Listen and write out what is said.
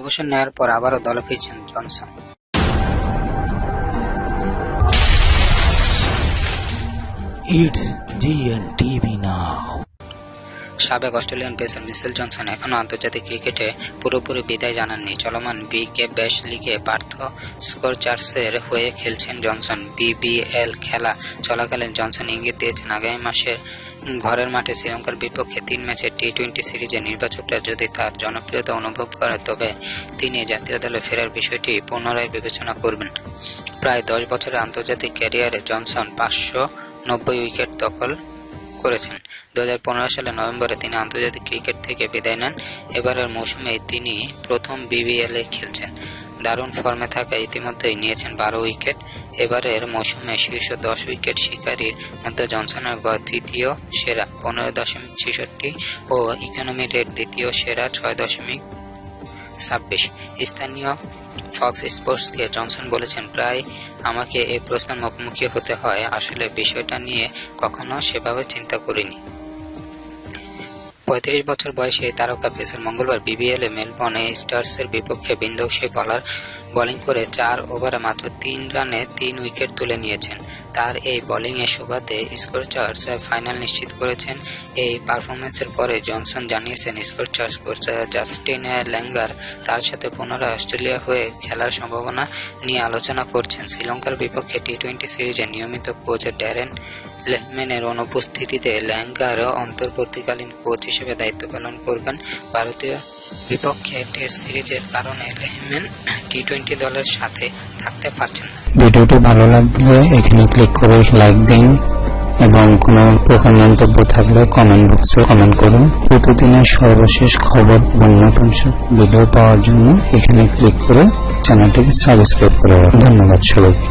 অবসর নেওয়ার পর আবারও দলে ফিরছেন জনসন। It's GNTV now. সাবেক অস্ট্রেলিয়ান পেসার মিচেল জনসন এখনও আন্তর্জাতিক ক্রিকেটে পুরোপুরি বিদায় জানাননি। চলমান ব্যাশ লিগে পার্থ স্করচার্সের হয়ে খেলছেন জনসন। বিবিএল খেলা চলাকালীন জনসন ইঙ্গিত দিয়েছেন আগামী মাসের ঘরের মাঠে শ্রীলঙ্কার বিপক্ষে 3 ম্যাচের টি-20 সিরিজে নির্বাচকরা যদি তার জনপ্রিয়তা অনুভব করে তবে তিনি জাতীয় দলে ফেরার বিষয়টি পুনরায় বিবেচনা করবেন। প্রায় 10 বছরের আন্তর্জাতিক ক্যারিয়ারে জনসন 590 উইকেট দখল করেছেন। 2015 সালের নভেম্বরে তিনি আন্তর্জাতিক ক্রিকেট থেকে বিদায় নেন। এবারের মৌসুমে তিনি প্রথম বিবিএলে খেলছেন। দারুণ ফর্মে থাকা ইতিমধ্যেই নিয়েছেন 12 উইকেট। এবারের মৌসুমে শীর্ষ 10 উইকেট শিকারীর মধ্যে জনসনের গড় তৃতীয় সেরা 15.66 ও ইকোনমি রেট দ্বিতীয় সেরা 6.26। স্থানীয় ফক্স স্পোর্টসকে জনসন বলেছেন, প্রায় আমাকে এই প্রশ্নের মুখোমুখি হতে হয়। আসলে বিষয়টা নিয়ে কখনো সেভাবে চিন্তা করিনি। 35 বছর বয়সে তারকা পেসার মঙ্গলবার বিবিএলে মেলবোর্ন স্টার্সের বিপক্ষে বিধ্বংসী বোলিং করে 4 ওভারে মাত্র 3 রানে 3 উইকেট তুলে নিয়েছেন। তার এই বোলিংয়ের সুবাদে স্করচার্স ফাইনাল নিশ্চিত করেছেন। এই পারফরম্যান্সের পরে জনসন জানিয়েছেন স্করচার্স কোচ জাস্টিন ল্যাঙ্গার তার সাথে পুনরায় অস্ট্রেলিয়া হয়ে খেলার সম্ভাবনা নিয়ে আলোচনা করছেন। শ্রীলঙ্কার বিপক্ষে টি-20 সিরিজে নিয়মিত কোচ ড্যারেন লেহম্যানের অনুপস্থিতিতে ল্যাঙ্গার অন্তর্বর্তীকালীন কোচ হিসেবে দায়িত্ব পালন করবেন। ভারতীয় বিপক্ষে টেস্ট সিরিজের কারণে লেহম্যান টি-20 দলের সাথে থাকতে পারছেন না। ভিডিওটি ভালো লাগলে এখানে ক্লিক করে লাইক দিন এবং কোনো প্রকার মন্তব্য থাকলে কমেন্ট বক্সে কমেন্ট করুন। প্রতিদিনের সর্বশেষ খবর এবং নতুন সব ভিডিও পাওয়ার জন্য এখানে ক্লিক করে চ্যানেলটিকে সাবস্ক্রাইব করে রাখুন। ধন্যবাদ সবাইকে।